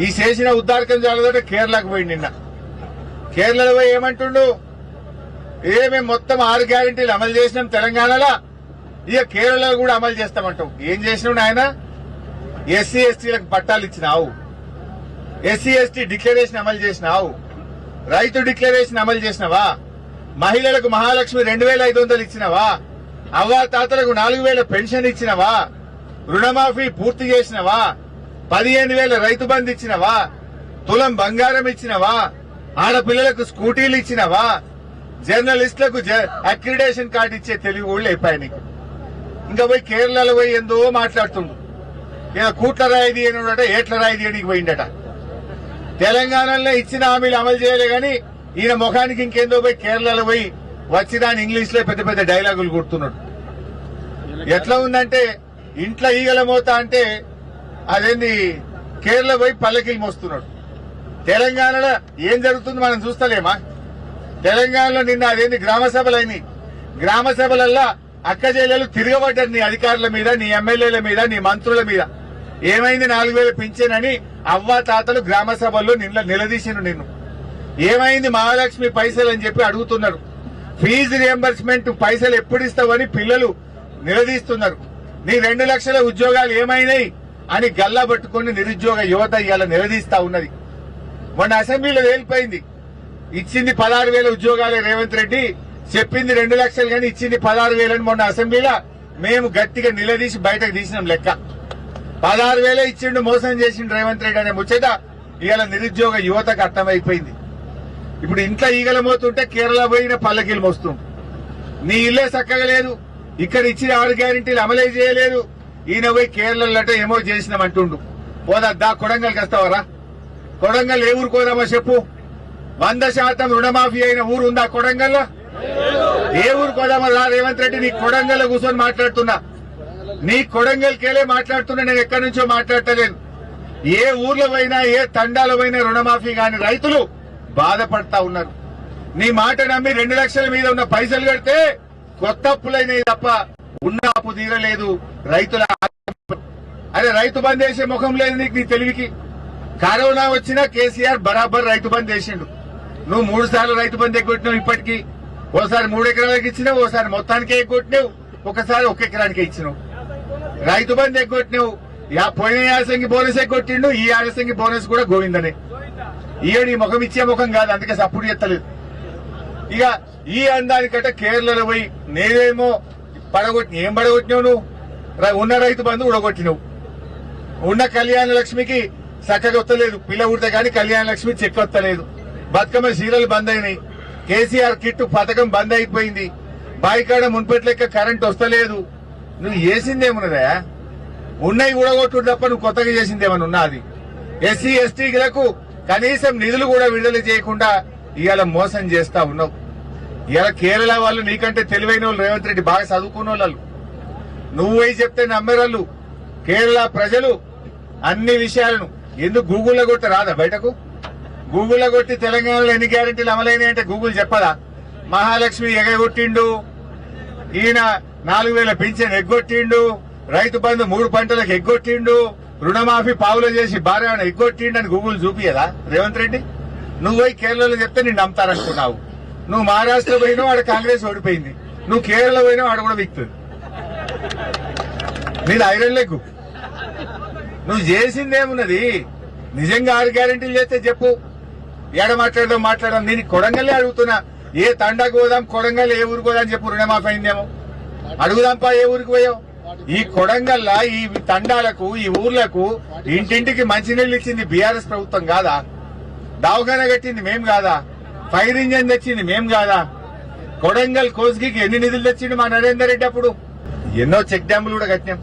ఈ చేసిన ఉద్దారకం చాలదంటే కేరళకు పోయి నిన్న కేరళలో పోయి ఏమంటుండు మేము మొత్తం 6 గ్యారెంటీలు అమలు చేసినాం తెలంగాణలో ఇక కేరళలో కూడా అమలు చేస్తామంటావు. ఏం చేసినావు నాయన? ఎస్సీ ఎస్టీలకు పట్టాలు ఇచ్చినావు, ఎస్సీ ఎస్టీ డిక్లరేషన్ అమలు చేసినావు, రైతు డిక్లరేషన్ అమలు చేసినావా, మహిళలకు మహాలక్ష్మి 2500 ఇచ్చినావా, అవ్వా తాతలకు 4000 పెన్షన్ ఇచ్చినవా, రుణమాఫీ పూర్తి చేసినవా, 15,000 రైతు బంధు ఇచ్చినవా, తులం బంగారం ఇచ్చినవా, ఆడపిల్లలకు స్కూటీలు ఇచ్చినవా, జర్నలిస్టులకు అక్రిడేషన్ కార్డు ఇచ్చే తెలివి కూడా అయిపోయాయి నీకు. ఇంకా పోయి కేరళలో పోయి ఎందో మాట్లాడుతుండు. ఇక కూట్ల రాయి తీయనుడట, ఏట్ల రాయి తీయడానికి పోయిండట. తెలంగాణలో ఇచ్చిన హామీలు అమలు చేయలే గాని ఈయన ముఖానికి ఇంకేందో పోయి కేరళలో పోయి వచ్చిదాని ఇంగ్లీష్ లో పెద్ద పెద్ద డైలాగులు కొడుతున్నాడు. ఎట్లా ఉందంటే ఇంట్లో ఈగల మోత అంటే అదేంది కేరళ పోయి పల్లకిలు మోస్తున్నాడు. తెలంగాణలో ఏం జరుగుతుంది మనం చూస్తలేమా? తెలంగాణలో నిన్న అదేంది గ్రామ సభలైనవి. గ్రామ సభలల్లా అక్క చెల్లెలు తిరగబడ్డారు నీ అధికారుల మీద, నీ ఎమ్మెల్యేల మీద, నీ మంత్రుల మీద. ఏమైంది 4,000 పింఛనని అవ్వా తాతలు గ్రామ సభల్లో నిలదీసిను నిన్ను. ఏమైంది మహాలక్ష్మి పైసలు అని చెప్పి అడుగుతున్నారు. ఫీజు రియంబర్స్మెంట్ పైసలు ఎప్పుడు ఇస్తావని పిల్లలు నిలదీస్తున్నారు. నీ 2 లక్షల ఉద్యోగాలు ఏమైనాయి అని గల్లా పట్టుకుని నిరుద్యోగ యువత ఇవాళ నిలదీస్తా ఉన్నది. మొన్న అసెంబ్లీలో తేలిపోయింది. ఇచ్చింది 16,000 ఉద్యోగాలే రేవంత్ రెడ్డి, చెప్పింది 2 లక్షలు కానీ ఇచ్చింది 16,000 అని మొన్న అసెంబ్లీలో మేము గట్టిగా నిలదీసి బయటకు తీసినాం లెక్క. 16,000 ఇచ్చిండు, మోసం చేసిండు రేవంత్ రెడ్డి అనే ముచ్చట ఇవాళ నిరుద్యోగ యువతకు అర్థమైపోయింది. ఇప్పుడు ఇంట్లో ఈగల మోతుంటే కేరళ పోయిన పల్లకీలు మోస్తుంది. నీ ఇల్లే చక్కగా లేదు, ఇక్కడ ఇచ్చిన 6 గ్యారెంటీలు అమలే చేయలేదు. ఈయన పోయి కేరళలో ఏమో చేసినామంటుండు. పోదా కొడంగల్కి వస్తావరా? కొడంగల్ ఏ ఊరు కోదామో చెప్పు. 100% రుణమాఫీ అయిన ఊరు ఉందా కొడంగల్లో? ఏ ఊరు కోదామో రా రేవంత్ రెడ్డి. నీ కొడంగల్లో కూర్చొని మాట్లాడుతున్నా, నీ కొడంగల్కెళ్ళే మాట్లాడుతున్నా, నేను ఎక్కడి నుంచో మాట్లాడతలేను. ఏ ఊర్లో పోయినా ఏ తండాలో పోయినా రుణమాఫీ కాని రైతులు బాధపడతా ఉన్నారు. నీ మాట నమ్మి 2 లక్షల మీద ఉన్న పైసలు కడితే కొత్త అప్పులైనవి తప్ప ఉన్న అప్పు తీరలేదు. రైతుల అరే రైతు బంద్ చేసే ముఖం లేదు నీకు, నీ తెలివికి. కరోనా వచ్చినా కేసీఆర్ బరాబర్ రైతు బంద్ చేసిండు. నువ్వు 3 సార్లు రైతు బంద్ ఎగ్గొట్టినావు. ఇప్పటికీ ఓసారి 3 ఎకరాలకు ఇచ్చినావు, ఓసారి మొత్తానికే ఎగ్గొట్టినావు, ఒకసారి 1 ఎకరానికే ఇచ్చినావు. రైతు బంద్ ఎగ్గొట్టినావు. పోయిన యాసంగి బోనస్ ఎగ్గొట్టిండు, ఈ యాసంగి బోనస్ కూడా గోవిందనే. ఈ ముఖం ఇచ్చే ముఖం కాదు, అందుకే సప్పుడు ఎత్తలేదు. ఇక ఈ అందానికంటే కేరళలో పోయి నేనేమో ఏం పడగొట్టినావు నువ్వు? ఉన్న రైతు బంధు ఉడగొట్టినావు. ఉన్న కళ్యాణ లక్ష్మికి చక్కగా వస్తలేదు, పిల్ల ఉడితే కానీ కళ్యాణ లక్ష్మి చెక్ వస్తలేదు. బతుకమ్మ చీరలు బంద్ అయినాయి. కేసీఆర్ కిట్టు పథకం బంద్ అయిపోయింది. బాయికాడ మున్పెట్ లెక్క కరెంట్ వస్తలేదు. నువ్వు చేసిందేమున్నదా? ఉన్నాయి ఊడగొట్టు తప్ప నువ్వు కొత్తగా చేసిందేమన్నా ఉన్నా? అది ఎస్సీ ఎస్టీలకు కనీసం నిధులు కూడా విడుదల చేయకుండా ఇవాళ మోసం చేస్తా ఉన్నావు. ఇవాళ కేరళ వాళ్ళు నీకంటే తెలివైన వాళ్ళు, రేవంత్ రెడ్డి బాగా చదువుకున్న వాళ్ళు. నువ్వు పోయి చెప్తే నమ్మేవాళ్ళు. కేరళ ప్రజలు అన్ని విషయాలను ఎందుకు గూగుల్లో కొట్టి రాదా బయటకు? గూగుల్లో కొట్టి తెలంగాణలో ఎన్ని గ్యారెంటీలు అమలైనాయి అంటే గూగుల్ చెప్పదా? మహాలక్ష్మి ఎగగొట్టిండు, ఈయన 4,000 పింఛన్ ఎగ్గొట్టిండు, రైతు బంధు 3 పంటలకు ఎగ్గొట్టిండు, రుణమాఫీ పావులో చేసి భార్య ఎగ్గొట్టిండు అని గూగుల్ చూపియదా రేవంత్ రెడ్డి? నువ్వు పోయి కేరళలో చెప్తే నిన్ను నమ్ముతారనుకున్నావు. నువ్వు మహారాష్ట్ర పోయినావు, ఆడ కాంగ్రెస్ ఓడిపోయింది. నువ్వు కేరళ పోయినావు, ఆడ కూడా విక్తుంది. నీది ఐరన్ లెగ్. నువ్వు చేసిందేమున్నది? నిజంగా 6 గ్యారెంటీలు చేస్తే చెప్పు. ఏడ మాట్లాడదాం. నేను కొడంగల్లే అడుగుతున్నా. ఏ తండాకు పోదాం, కొడంగల్ ఏ ఊరికి పోదాం చెప్పు. రుణమాఫీ అయిందేమో అడుగుదాంపా. ఏ ఊరికి పోయావు? ఈ కొడంగల్లా ఈ తండాలకు ఈ ఊర్లకు ఇంటింటికి మంచినీళ్ళు ఇచ్చింది బీఆర్ఎస్ ప్రభుత్వం కాదా? దవాఖానా కట్టింది మేం కాదా? ఫైర్ ఇంజన్ తెచ్చింది మేం కాదా? కొడంగల్ కోస్గికి ఎన్ని నిధులు తెచ్చిండు మా నరేందర్ రెడ్డి? అప్పుడు ఎన్నో చెక్ డ్యాములు కూడా కట్టినాం.